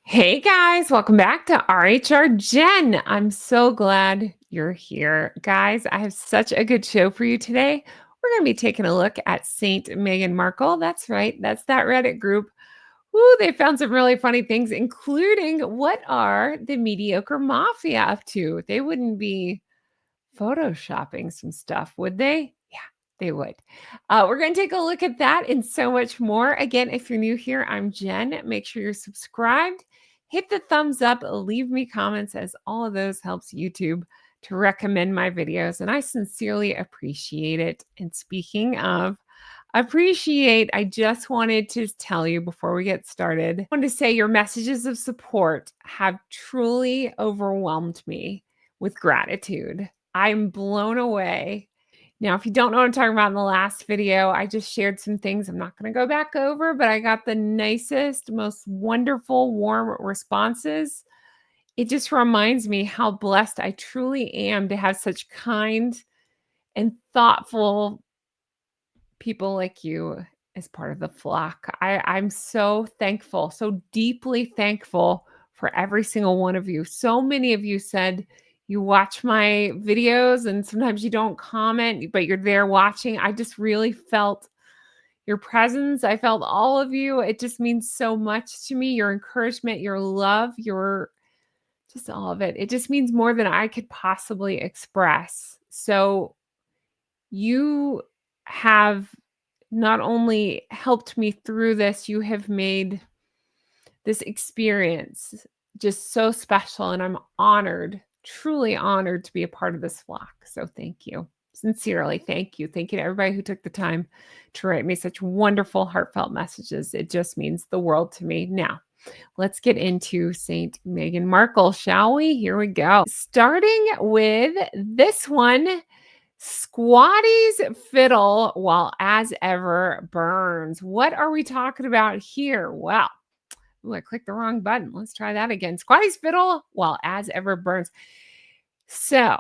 Hey guys, welcome back to rhrjen. I'm so glad you're here. Guys, I have such a good show for you today. We're going to be taking a look at Saint Meghan Markle. That's right, that's that Reddit group. Ooh, they found some really funny things, including what are the mediocre mafia up to? They wouldn't be photoshopping some stuff, would they? Yeah, they would. We're going to take a look at that and so much more. Again, if you're new here, I'm Jen. Make sure you're subscribed. Hit the thumbs up, leave me comments, as all of those helps YouTube to recommend my videos, and I sincerely appreciate it. And speaking of appreciate, I just wanted to tell you before we get started, I wanted to say your messages of support have truly overwhelmed me with gratitude. I'm blown away. Now, if you don't know what I'm talking about in the last video, I just shared some things I'm not going to go back over, but I got the nicest, most wonderful, warm responses. It just reminds me how blessed I truly am to have such kind and thoughtful people like you as part of the flock. I'm so thankful, so deeply thankful for every single one of you. So many of you said you watch my videos and sometimes you don't comment, but you're there watching. I just really felt your presence. I felt all of you. It just means so much to me. Your encouragement, your love, your just all of it. It just means more than I could possibly express. So you have not only helped me through this, you have made this experience just so special. And I'm honored, truly honored to be a part of this flock. So thank you. Sincerely, thank you. Thank you to everybody who took the time to write me such wonderful, heartfelt messages. It just means the world to me. Now, let's get into Saint Meghan Markle, shall we? Here we go. Starting with this one. Squatty's fiddle while as ever burns. What are we talking about here? Well, ooh, I clicked the wrong button. Let's try that again. Squatty's fiddle while as ever burns. So,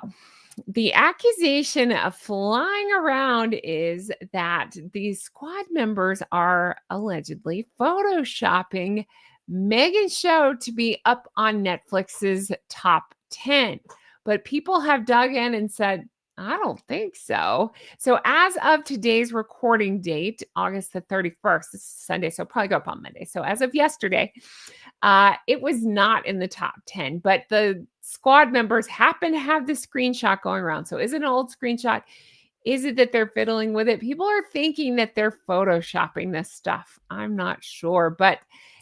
the accusation of flying around is that these squad members are allegedly photoshopping Meghan's show to be up on Netflix's top 10. But people have dug in and said, I don't think so. So, as of today's recording date, August the 31st, this is Sunday, so probably go up on Monday. So, as of yesterday, it was not in the top 10, but the squad members happen to have the screenshot going around. So is it an old screenshot? Is it that they're fiddling with it? People are thinking that they're photoshopping this stuff. I'm not sure, but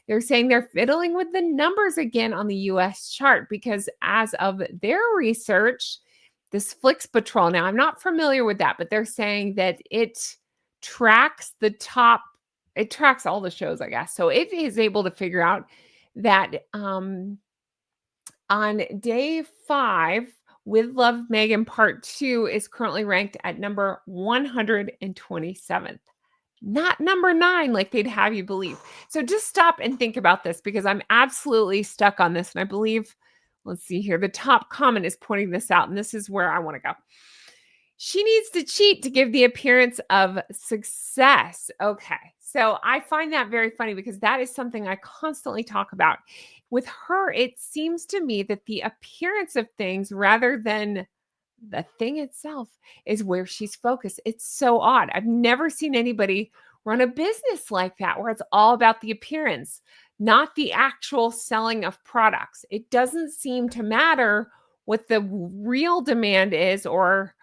they're saying they're fiddling with the numbers again on the US chart because as of their research, this Flix Patrol, now I'm not familiar with that, but they're saying that it tracks the top, it tracks all the shows, I guess. So it is able to figure out that on day 5, With Love Meghan Part 2 is currently ranked at number 127th, not number 9 like they'd have you believe. So just stop and think about this because I'm absolutely stuck on this. And I believe, let's see here, the top comment is pointing this out, and this is where I want to go. She needs to cheat to give the appearance of success. Okay. So I find that very funny because that is something I constantly talk about. With her, it seems to me that the appearance of things rather than the thing itself is where she's focused. It's so odd. I've never seen anybody run a business like that where it's all about the appearance, not the actual selling of products. It doesn't seem to matter what the real demand is or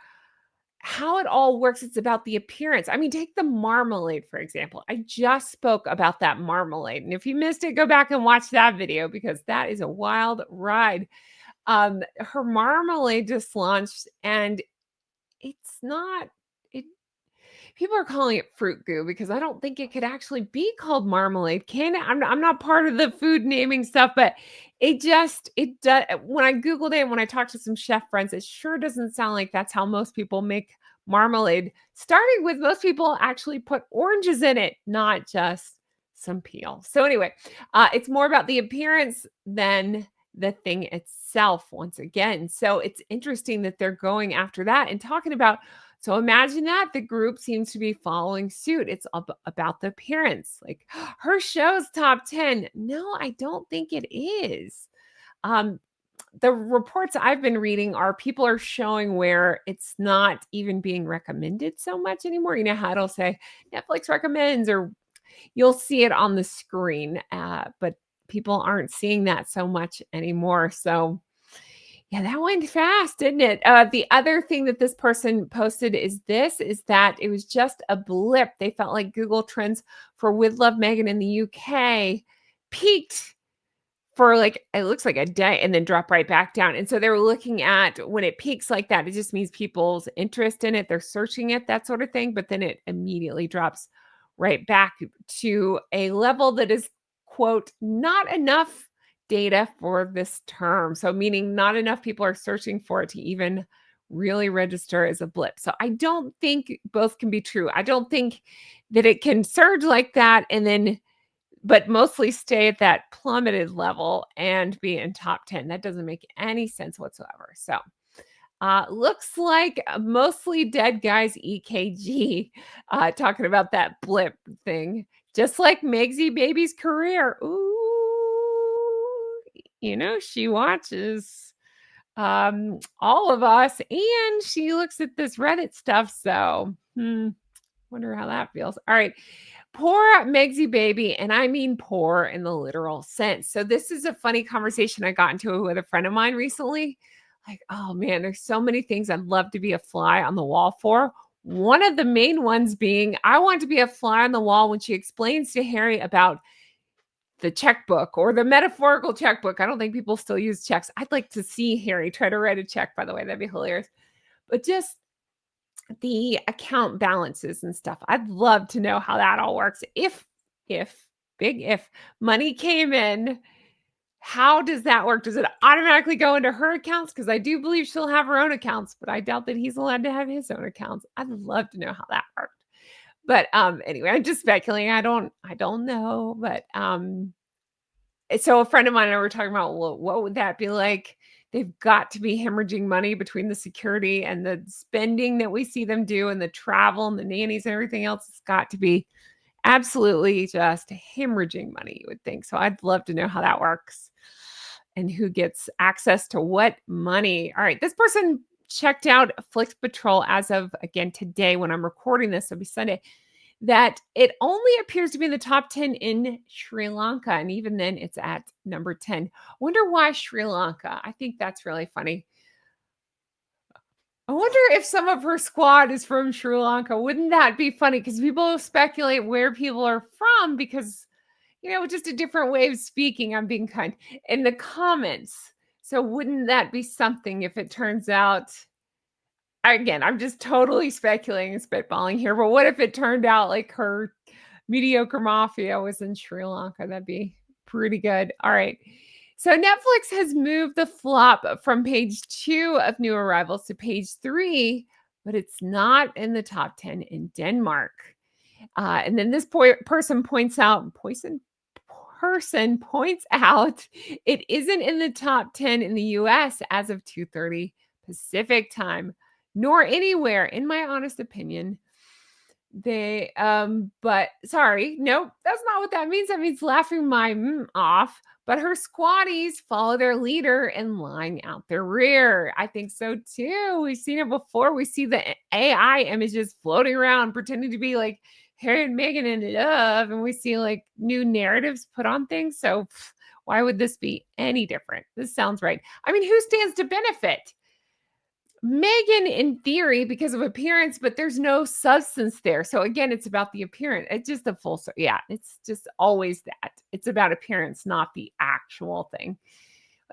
how it all works. It's about the appearance. I mean, take the marmalade, for example. I just spoke about that marmalade. And if you missed it, go back and watch that video because that is a wild ride. Her marmalade just launched and it's not, it, people are calling it fruit goo because I don't think it could actually be called marmalade. Can it? I'm not part of the food naming stuff, but it does. When I Googled it, and when I talked to some chef friends, it sure doesn't sound like that's how most people make marmalade. Starting with most people actually put oranges in it, not just some peel. So anyway, it's more about the appearance than the thing itself once again. So it's interesting that they're going after that and talking about So imagine that the group seems to be following suit. It's about the appearance. Like her show's top 10. No, I don't think it is. Um, the reports I've been reading are people are showing where it's not even being recommended so much anymore. You know how it'll say Netflix recommends, or you'll see it on the screen, but people aren't seeing that so much anymore. So, yeah, that went fast, didn't it? The other thing that this person posted is that it was just a blip. They felt like Google Trends for With Love Meghan in the UK peaked for like, it looks like a day and then drop right back down. And so they were looking at when it peaks like that, it just means people's interest in it, they're searching it, that sort of thing. But then it immediately drops right back to a level that is, quote, not enough data for this term. So, meaning not enough people are searching for it to even really register as a blip. So, I don't think both can be true. I don't think that it can surge like that and then but mostly stay at that plummeted level and be in top 10. That doesn't make any sense whatsoever. So, looks like mostly dead guys EKG, talking about that blip thing, just like Megsy Baby's career. Ooh, she watches all of us and she looks at this Reddit stuff. So, wonder how that feels. All right. Poor Megsy Baby, and I mean poor in the literal sense. So this is a funny conversation I got into with a friend of mine recently. Like, oh man, there's so many things I'd love to be a fly on the wall for. One of the main ones being I want to be a fly on the wall when she explains to Harry about the checkbook or the metaphorical checkbook. I don't think people still use checks. I'd like to see Harry try to write a check, by the way. That'd be hilarious. But just the account balances and stuff. I'd love to know how that all works. If big if money came in, how does that work? Does it automatically go into her accounts? Because I do believe she'll have her own accounts, but I doubt that he's allowed to have his own accounts. I'd love to know how that worked. But anyway, I'm just speculating. I don't know. But so a friend of mine and I were talking about, well, what would that be like? They've got to be hemorrhaging money between the security and the spending that we see them do and the travel and the nannies and everything else. It's got to be absolutely just hemorrhaging money, you would think. So I'd love to know how that works and who gets access to what money. All right. This person checked out Flix Patrol as of, again, today when I'm recording this. It'll be Sunday. That it only appears to be in the top 10 in Sri Lanka. And even then, it's at number 10. Wonder why Sri Lanka? I think that's really funny. I wonder if some of her squad is from Sri Lanka. Wouldn't that be funny? Because people speculate where people are from because, just a different way of speaking. I'm being kind in the comments. So wouldn't that be something if it turns out again, I'm just totally speculating and spitballing here, but what if it turned out like her mediocre mafia was in Sri Lanka? That'd be pretty good. All right. So Netflix has moved the flop from page 2 of new arrivals to page 3, but it's not in the top 10 in Denmark. And then this person points out, it isn't in the top 10 in the US as of 2:30 Pacific time, nor anywhere, in my honest opinion. They, but sorry, nope, that's not what that means. That means laughing my off. But her squatties follow their leader and lying out their rear. I think so too. We've seen it before. We see the AI images floating around, pretending to be like Harry and Meghan in love, and we see like new narratives put on things. So why would this be any different? This sounds right. I mean, who stands to benefit? Meghan in theory because of appearance, but there's no substance there. So again, it's about the appearance. It's just a full story. Yeah, it's just always that. It's about appearance, not the actual thing.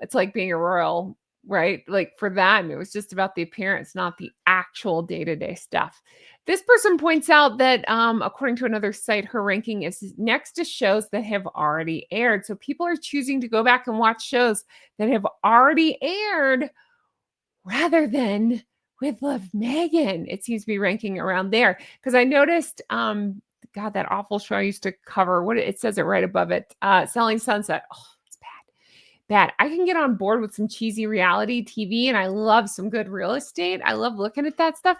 It's like being a royal, right? Like for them, it was just about the appearance, not the actual day-to-day stuff. This person points out that according to another site, her ranking is next to shows that have already aired. So people are choosing to go back and watch shows that have already aired rather than With Love Meghan. It seems to be ranking around there. Because I noticed, God, that awful show I used to cover, what it says it right above it, Selling Sunset. Oh, it's bad. I can get on board with some cheesy reality TV, and I love some good real estate. I love looking at that stuff.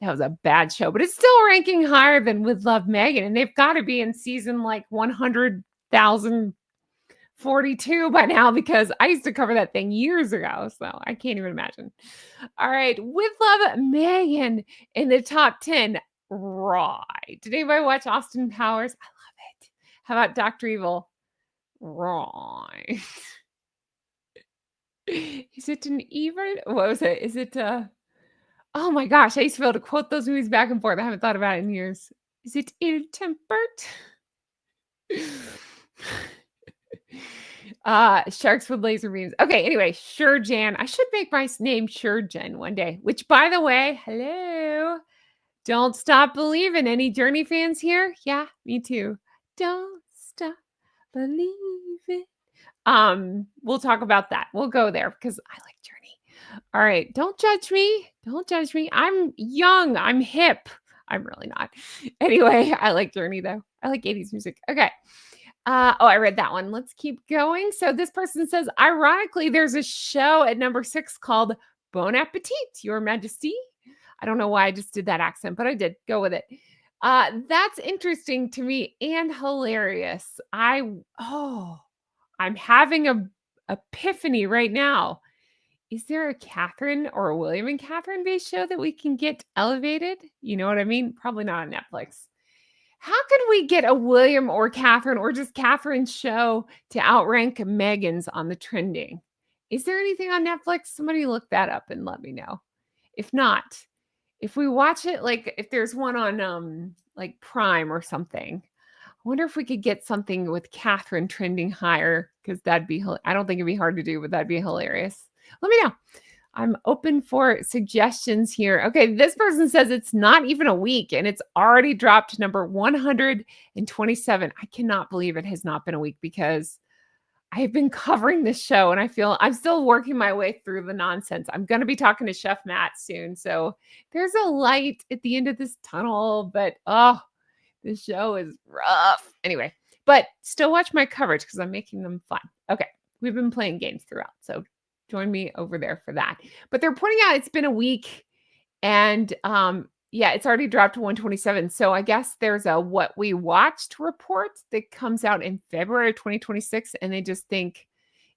That was a bad show, but it's still ranking higher than With Love, Megan, and they've gotta be in season, like, 100,042 by now because I used to cover that thing years ago, so I can't even imagine. All right, With Love, Megan in the top 10. Right. Did anybody watch Austin Powers? I love it. How about Doctor Evil? Right. Is it an even? What was it? Is it oh my gosh, I used to be able to quote those movies back and forth. I haven't thought about it in years. Is it ill-tempered? Sharks with laser beams. Okay, anyway, sure Jan. I should make my name Sure Jen one day. Which, by the way, hello. Don't stop believing. Any Journey fans here? Yeah, me too. Don't stop believing. We'll talk about that. We'll go there because I like Journey. All right, don't judge me. Don't judge me. I'm young. I'm hip. I'm really not. Anyway, I like Journey though. I like 80s music. Okay. Oh, I read that one. Let's keep going. So this person says, ironically, there's a show at number 6 called Bon Appetit, Your Majesty. I don't know why I just did that accent, but I did. Go with it. That's interesting to me and hilarious. I'm having a epiphany right now. Is there a Catherine or a William and Catherine based show that we can get elevated? You know what I mean? Probably not on Netflix. How could we get a William or Catherine or just Catherine's show to outrank Meghan's on the trending? Is there anything on Netflix? Somebody look that up and let me know. If not, if we watch it, like if there's one on like Prime or something, I wonder if we could get something with Catherine trending higher because I don't think it'd be hard to do, but that'd be hilarious. Let me know. I'm open for suggestions here. Okay, this person says it's not even a week and it's already dropped to number 127. I cannot believe it has not been a week because I have been covering this show and I feel I'm still working my way through the nonsense. I'm going to be talking to Chef Matt soon. So there's a light at the end of this tunnel, but this show is rough. Anyway, but still watch my coverage because I'm making them fun. Okay, we've been playing games throughout. So join me over there for that. But they're pointing out it's been a week and yeah, it's already dropped to 127. So I guess there's a what we watched report that comes out in February 2026 and they just think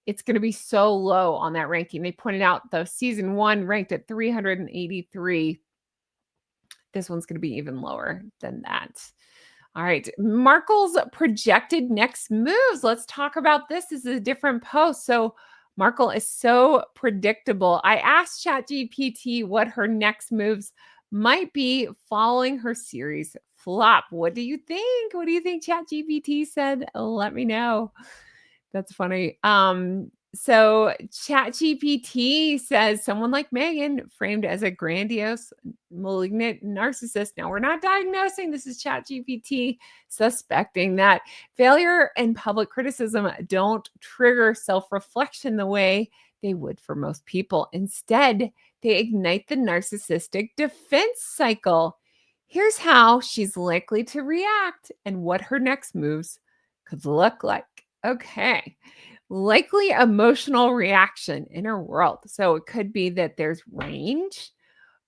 it's going to be so low on that ranking. They pointed out the season 1 ranked at 383. This one's going to be even lower than that. All right, Markle's projected next moves. Let's talk about this. This is a different post. So Markle is so predictable. I asked ChatGPT what her next moves might be following her series flop. What do you think? What do you think ChatGPT said? Let me know. That's funny. So ChatGPT says someone like Meghan, framed as a grandiose, malignant narcissist. Now, we're not diagnosing. This is ChatGPT suspecting that failure and public criticism don't trigger self-reflection the way they would for most people. Instead, they ignite the narcissistic defense cycle. Here's how she's likely to react and what her next moves could look like. Okay. Likely emotional reaction in her world. So it could be that there's range.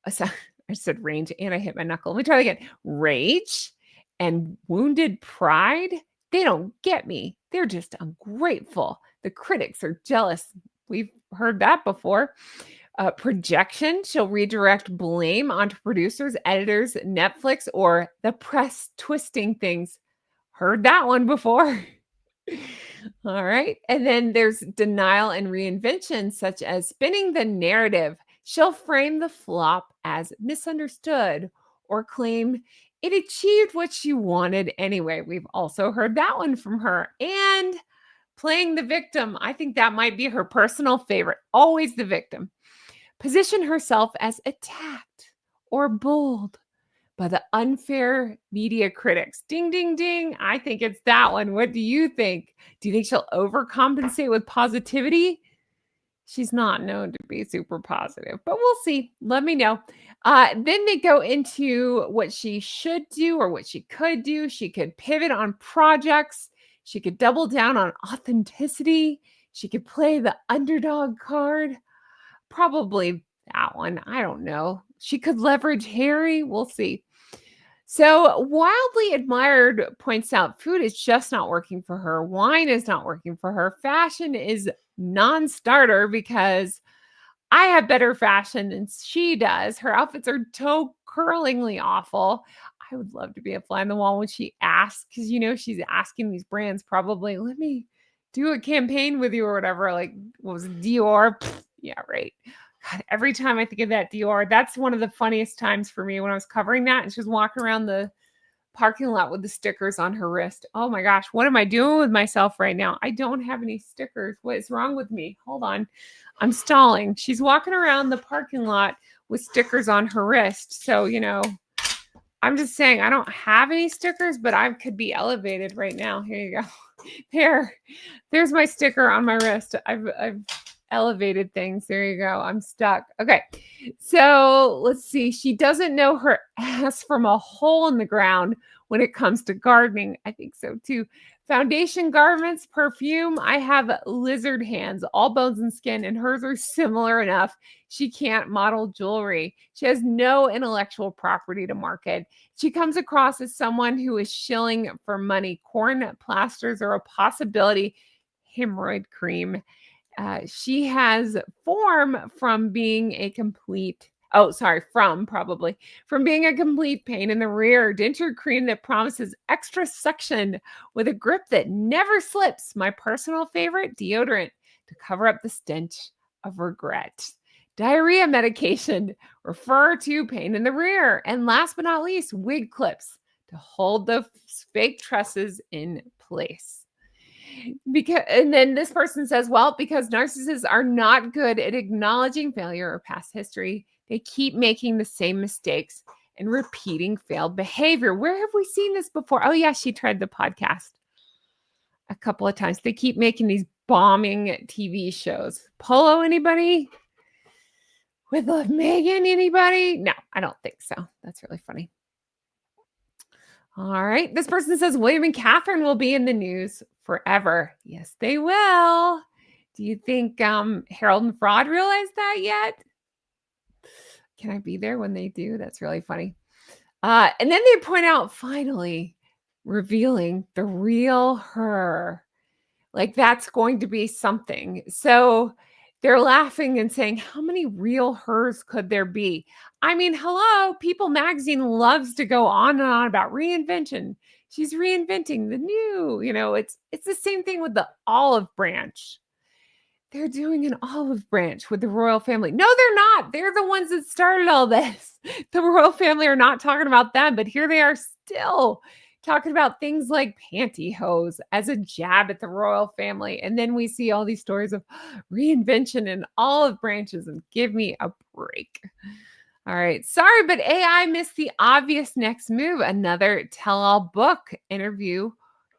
So I said range and I hit my knuckle. Let me try again. Rage and wounded pride. They don't get me. They're just ungrateful. The critics are jealous. We've heard that before. Projection. She'll redirect blame onto producers, editors, Netflix, or the press twisting things. Heard that one before. All right. And then there's denial and reinvention, such as spinning the narrative. She'll frame the flop as misunderstood or claim it achieved what she wanted anyway. We've also heard that one from her. And playing the victim. I think that might be her personal favorite. Always the victim. Position herself as attacked or bold by the unfair media critics. Ding, ding, ding. I think it's that one. What do you think? Do you think she'll overcompensate with positivity? She's not known to be super positive, but we'll see. Let me know. Then they go into what she should do or what she could do. She could pivot on projects. She could double down on authenticity. She could play the underdog card. Probably that one. I don't know. She could leverage Harry. We'll see. So, wildly admired points out food is just not working for her. Wine is not working for her. Fashion is non starter because I have better fashion than she does. Her outfits are toe curlingly awful. I would love to be a fly on the wall when she asks, because she's asking these brands probably, let me do a campaign with you or whatever. Like, what was it, Dior? Pfft, yeah, right. God, every time I think of that Dior, that's one of the funniest times for me when I was covering that and she was walking around the parking lot with the stickers on her wrist. Oh my gosh, what am I doing with myself right now? I don't have any stickers. What is wrong with me? Hold on. I'm stalling. She's walking around the parking lot with stickers on her wrist. So, I'm just saying I don't have any stickers, but I could be elevated right now. Here you go. There's my sticker on my wrist. I've elevated things. There you go. I'm stuck. Okay. So let's see. She doesn't know her ass from a hole in the ground when it comes to gardening. I think so too. Foundation, garments, perfume. I have lizard hands, all bones and skin, and hers are similar enough. She can't model jewelry. She has no intellectual property to market. She comes across as someone who is shilling for money. Corn plasters are a possibility. Hemorrhoid cream. She has form from being a complete, from being a complete pain in the rear. Denture cream that promises extra suction with a grip that never slips. My personal favorite, deodorant to cover up the stench of regret. Diarrhea medication, refer to pain in the rear. And last but not least, wig clips to hold the fake tresses in place. And then this person says, well, because narcissists are not good at acknowledging failure or past history, they keep making the same mistakes and repeating failed behavior. Where have we seen this before? Oh yeah, she tried the podcast a couple of times. They keep making these bombing TV shows. Polo, anybody? With Meghan, anybody? No, I don't think so. That's really funny. All right. This person says William and Catherine will be in the news forever. Yes, they will. Do you think Harold and Fraud realized that yet? Can I be there when they do? That's really funny. And then they point out finally revealing the real her. Like that's going to be something. So they're laughing and saying, how many real hers could there be? I mean, hello, People Magazine loves to go on and on about reinvention. She's reinventing the new, it's the same thing with the olive branch. They're doing an olive branch with the royal family. No, they're not. They're the ones that started all this. The royal family are not talking about them, but here they are still talking about things like pantyhose as a jab at the royal family. And then we see all these stories of reinvention and olive branches, and give me a break. All right. Sorry, but AI missed the obvious next move. Another tell-all book, interview,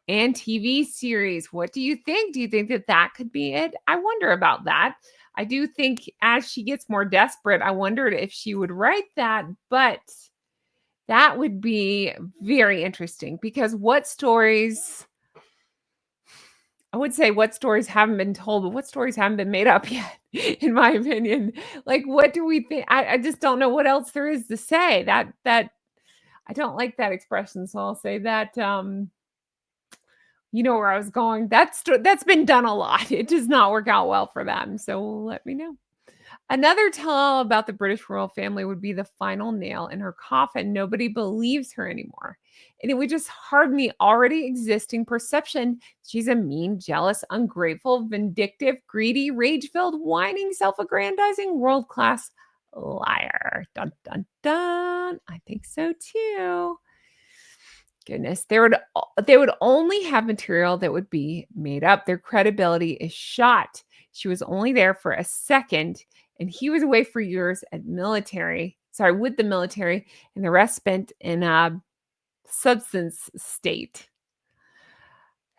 and TV series. What do you think? Do you think that could be it? I wonder about that. I do think as she gets more desperate, I wondered if she would write that, but that would be very interesting because what stories haven't been told, but what stories haven't been made up yet, in my opinion. Like, what do we think? I just don't know what else there is to say. That I don't like that expression, so I'll say that you know where I was going. That's been done a lot. It does not work out well for them. So let me know. Another tell about the British royal family would be the final nail in her coffin. Nobody believes her anymore. And it would just harden the already existing perception she's a mean, jealous, ungrateful, vindictive, greedy, rage-filled, whining, self-aggrandizing, world-class liar. Dun, dun, dun. I think so too. Goodness, they would only have material that would be made up. Their credibility is shot. She was only there for a second, and he was away for years with the military, and the rest spent in a substance state.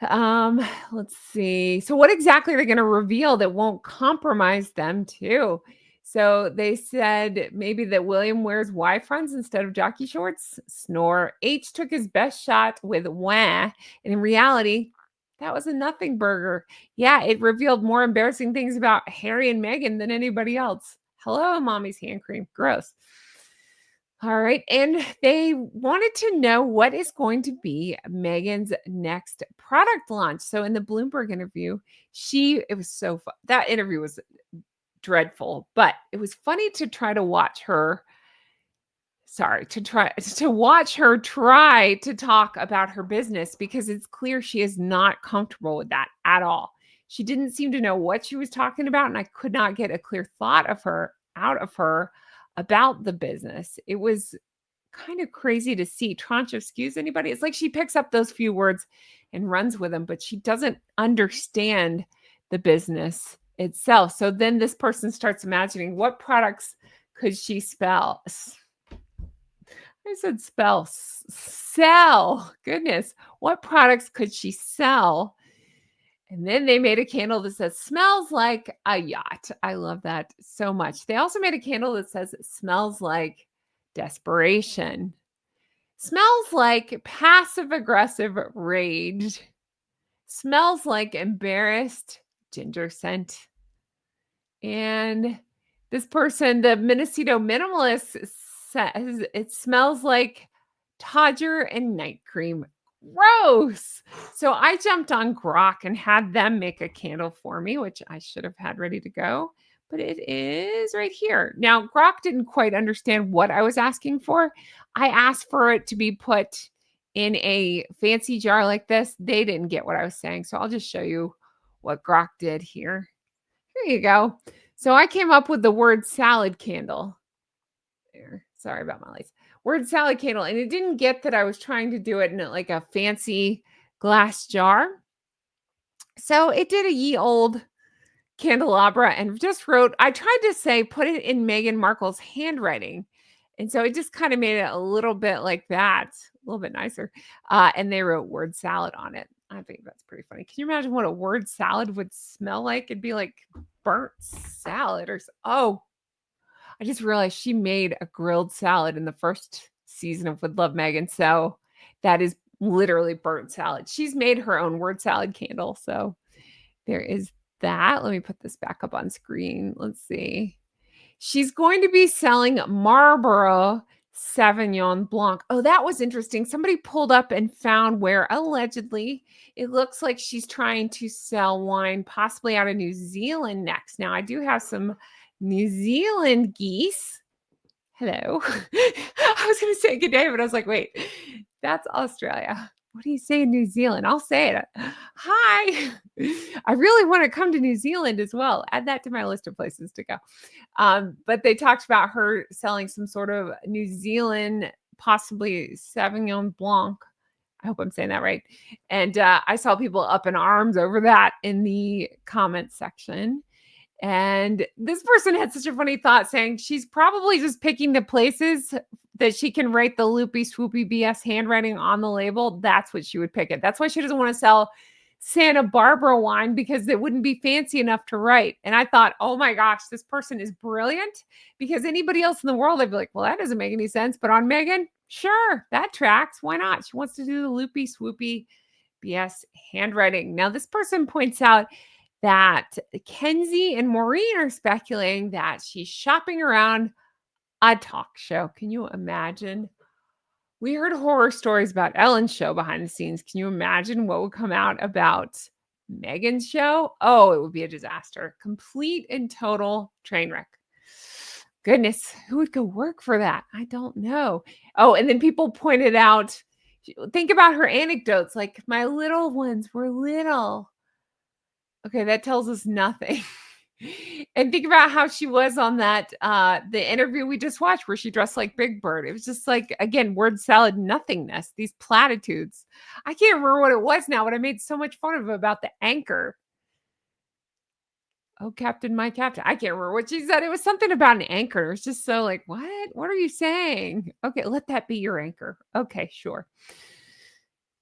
Let's see. So what exactly are they going to reveal that won't compromise them too? So they said maybe that William wears Y fronts instead of jockey shorts. Snore. H took his best shot with wah. And in reality, that was a nothing burger. Yeah, it revealed more embarrassing things about Harry and Meghan than anybody else. Hello, mommy's hand cream. Gross. All right. And they wanted to know what is going to be Megan's next product launch. So in the Bloomberg interview, it was so fun. That interview was dreadful, but it was funny to try to watch her. Sorry, to watch her try to talk about her business because it's clear she is not comfortable with that at all. She didn't seem to know what she was talking about, and I could not get a clear thought of her out of her about the business. It was kind of crazy to see. Tranche, excuse anybody? It's like she picks up those few words and runs with them, but she doesn't understand the business itself. So then this person starts imagining what products could she I said sell. Goodness. What products could she sell? And then they made a candle that says smells like a yacht. I love that so much. They also made a candle that says it smells like desperation. Smells like passive aggressive rage. Smells like embarrassed ginger scent. And this person, the Minnesota minimalist, says it smells like Todger and night cream. Gross. So I jumped on Grok and had them make a candle for me, which I should have had ready to go, but it is right here. Now, Grok didn't quite understand what I was asking for. I asked for it to be put in a fancy jar like this. They didn't get what I was saying. So I'll just show you what Grok did here. Here you go. So I came up with the word salad candle. There. Sorry about my lights. Word salad candle. And it didn't get that I was trying to do it in like a fancy glass jar. So it did a ye old candelabra and just wrote, I tried to say, put it in Meghan Markle's handwriting. And so it just kind of made it a little bit like that, a little bit nicer. And they wrote word salad on it. I think that's pretty funny. Can you imagine what a word salad would smell like? It'd be like burnt salad oh, I just realized she made a grilled salad in the first season of Would Love Meghan. So that is literally burnt salad. She's made her own word salad candle. So there is that. Let me put this back up on screen. Let's see. She's going to be selling Marlborough Sauvignon Blanc. Oh, that was interesting. Somebody pulled up and found where allegedly it looks like she's trying to sell wine, possibly out of New Zealand next. Now, I do have some New Zealand geese. Hello. I was going to say good day, but I was like, wait, that's Australia. What do you say in New Zealand? I'll say it. Hi. I really want to come to New Zealand as well. Add that to my list of places to go. But they talked about her selling some sort of New Zealand, possibly Sauvignon Blanc. I hope I'm saying that right. And I saw people up in arms over that in the comments section. And this person had such a funny thought saying she's probably just picking the places that she can write the loopy swoopy BS handwriting on the label. That's what she would pick it. That's why she doesn't want to sell Santa Barbara wine because it wouldn't be fancy enough to write. And I thought, oh my gosh, this person is brilliant because anybody else in the world, I'd be like, well, that doesn't make any sense. But on Meghan, sure, that tracks. Why not? She wants to do the loopy swoopy BS handwriting. Now, this person points out that Kenzie and Maureen are speculating that she's shopping around a talk show. Can you imagine? We heard horror stories about Ellen's show behind the scenes. Can you imagine what would come out about Meghan's show? Oh, it would be a disaster. Complete and total train wreck. Goodness, who would go work for that? I don't know. Oh, and then people pointed out, think about her anecdotes, like my little ones were little. Okay, that tells us nothing. And think about how she was on that the interview we just watched where she dressed like Big Bird. It was just like, again, word salad nothingness, these platitudes. I can't remember what it was now, but I made so much fun of it about the anchor. Oh, Captain, my Captain. I can't remember what she said. It was something about an anchor. It was just so like, what? What are you saying? Okay, let that be your anchor. Okay, sure.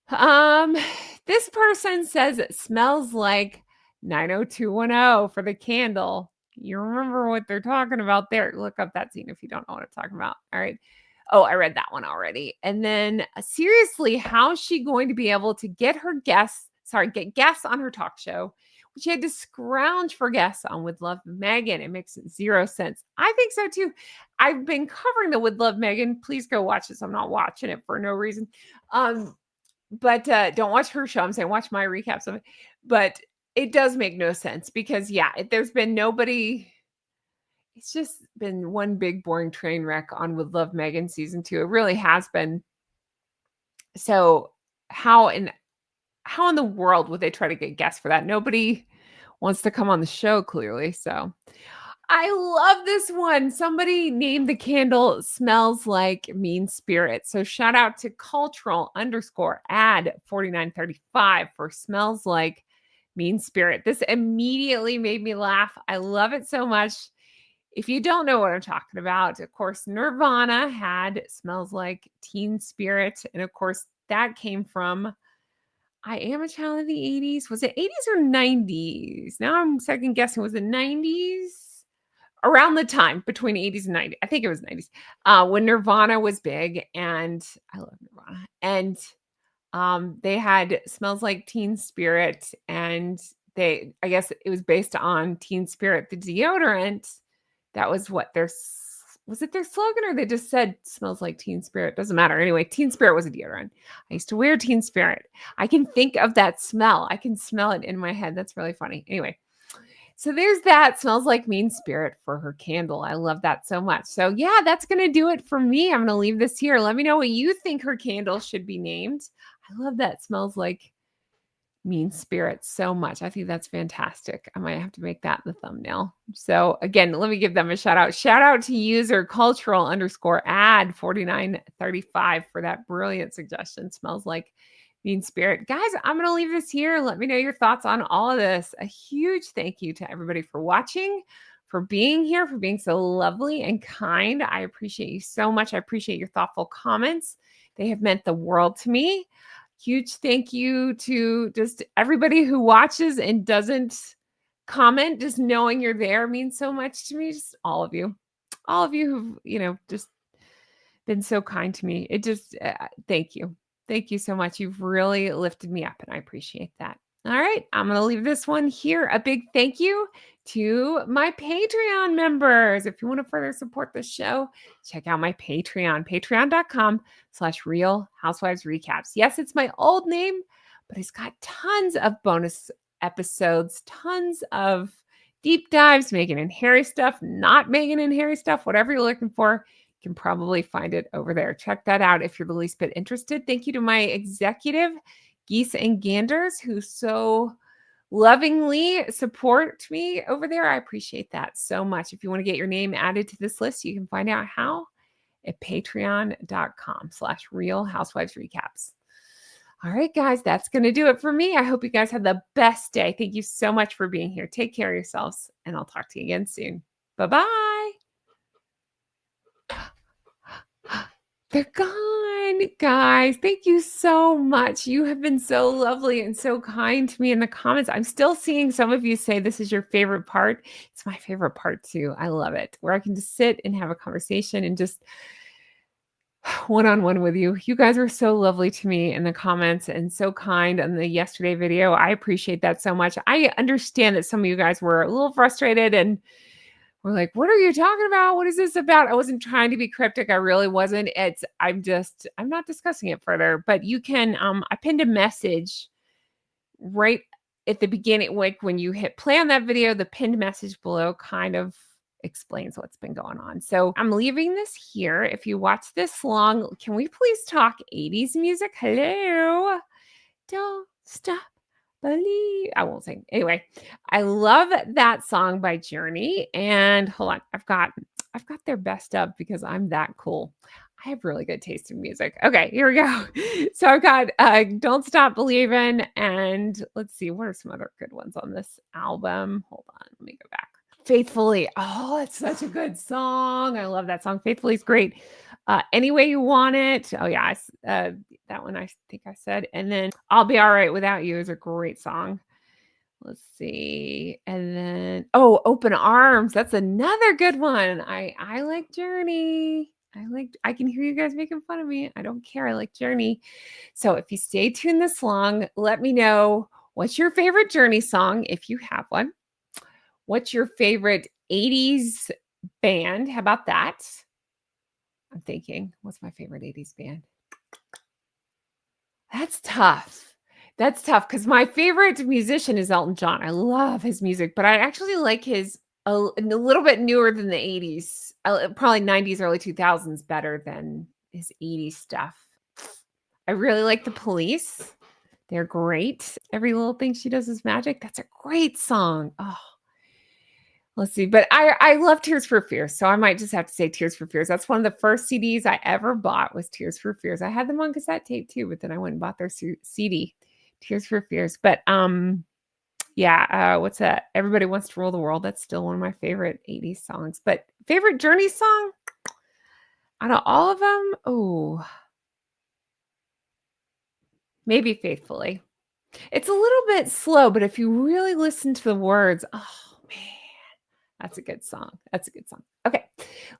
This person says it smells like 90210 for the candle. You remember what they're talking about there. Look up that scene if you don't know what I'm talking about. All right. Oh, I read that one already. And then seriously, how's she going to be able to get guests on her talk show She had to scrounge for guests on With Love Megan. It makes zero sense. I think so too. I've been covering the With Love Megan. Please go watch this. I'm not watching it for no reason. Um, but don't watch her show. I'm saying watch my recaps of it. But it does make no sense because yeah, there's been nobody. It's just been one big boring train wreck on With Love Megan season 2. It really has been. So how in how in the world would they try to get guests for that? Nobody wants to come on the show, clearly. So I love this one. Somebody named the candle Smells Like Mean Spirit. So shout out to cultural underscore ad 4935 for Smells Like Mean Spirit. This immediately made me laugh. I love it so much. If you don't know what I'm talking about, of course, Nirvana had Smells Like Teen Spirit. And of course, that came from I Am a Child of the 80s. Was it 80s or 90s? Now I'm second guessing. Was it 90s? Around the time between 80s and 90s. I think it was 90s. When Nirvana was big, and I love Nirvana. And they had Smells Like Teen Spirit, and I guess it was based on Teen Spirit, the deodorant. That was what was it their slogan, or they just said smells like Teen Spirit? Doesn't matter. Anyway, Teen Spirit was a deodorant. I used to wear Teen Spirit. I can think of that smell. I can smell it in my head. That's really funny. Anyway, so there's that. Smells Like Mean Spirit for her candle. I love that so much. So yeah, that's going to do it for me. I'm going to leave this here. Let me know what you think her candle should be named. I love that. Smells Like Mean Spirit so much. I think that's fantastic. I might have to make that the thumbnail. So again, let me give them a shout out. Shout out to user cultural underscore ad 4935 for that brilliant suggestion. Smells Like Mean Spirit. Guys, I'm going to leave this here. Let me know your thoughts on all of this. A huge thank you to everybody for watching, for being here, for being so lovely and kind. I appreciate you so much. I appreciate your thoughtful comments. They have meant the world to me. Huge thank you to just everybody who watches and doesn't comment. Just knowing you're there means so much to me. Just all of you who've, just been so kind to me. It just, thank you. Thank you so much. You've really lifted me up, and I appreciate that. All right, I'm going to leave this one here. A big thank you to my Patreon members. If you want to further support the show, check out my Patreon, patreon.com/Real Housewives Recaps. Yes, it's my old name, but it's got tons of bonus episodes, tons of deep dives, Meghan and Harry stuff, not Meghan and Harry stuff, whatever you're looking for. You can probably find it over there. Check that out if you're the least bit interested. Thank you to my executive, Geese and Ganders, who so lovingly support me over there. I appreciate that so much. If you want to get your name added to this list, you can find out how at patreon.com/Real Housewives Recaps. All right, guys, that's going to do it for me. I hope you guys had the best day. Thank you so much for being here. Take care of yourselves, and I'll talk to you again soon. Bye-bye. They're gone, guys. Thank you so much. You have been so lovely and so kind to me in the comments. I'm still seeing some of you say this is your favorite part. It's my favorite part too. I love it, where I can just sit and have a conversation and just one-on-one with you. You guys are so lovely to me in the comments and so kind on the yesterday video. I appreciate that so much. I understand that some of you guys were a little frustrated and we're like, what are you talking about? What is this about? I wasn't trying to be cryptic. I really wasn't. I'm not discussing it further, but you can, I pinned a message right at the beginning, like when you hit play on that video, the pinned message below kind of explains what's been going on. So I'm leaving this here. If you watch this long, can we please talk 80s music? Hello. Don't stop. Believe. I won't sing. Anyway, I love that song by Journey. And hold on, I've got their best of because I'm that cool. I have really good taste in music. Okay, here we go. So I've got Don't Stop Believing, and let's see, what are some other good ones on this album? Hold on, let me go back. Faithfully. Oh, it's such a good song. I love that song. Faithfully is great. Any Way You Want It. Oh yeah, that one I think I said. And then I'll Be All Right Without You is a great song. Let's see. And then Open Arms. That's another good one. I like Journey. I can hear you guys making fun of me. I don't care. I like Journey. So if you stay tuned this long, let me know What's your favorite Journey song, if you have one? What's your favorite 80s band? How about that? I'm thinking, what's my favorite 80s band? That's tough. That's tough because my favorite musician is Elton John. I love his music, but I actually like his a little bit newer than the 80s, probably 90s, early 2000s better than his 80s stuff. I really like The Police. They're great. Every Little Thing She Does Is Magic. That's a great song. Oh, let's see. But I love Tears for Fears, so I might just have to say Tears for Fears. That's one of the first CDs I ever bought was Tears for Fears. I had them on cassette tape too, but then I went and bought their CD, Tears for Fears. But yeah, what's that? Everybody Wants to Rule the World. That's still one of my favorite 80s songs. But favorite Journey song? Out of all of them, oh, maybe Faithfully. It's a little bit slow, but if you really listen to the words, oh man, that's a good song. That's a good song. Okay.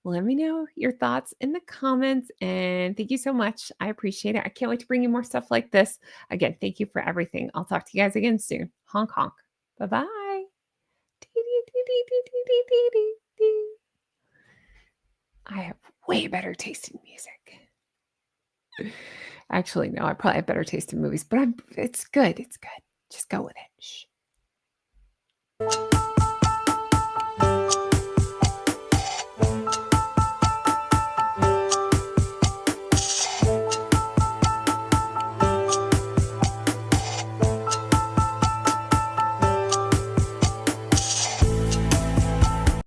Let me know your thoughts in the comments. And thank you so much. I appreciate it. I can't wait to bring you more stuff like this. Again, thank you for everything. I'll talk to you guys again soon. Honk, honk. Bye bye. I have way better taste in music. Actually, no, I probably have better taste in movies, but it's good. It's good. Just go with it. Shh.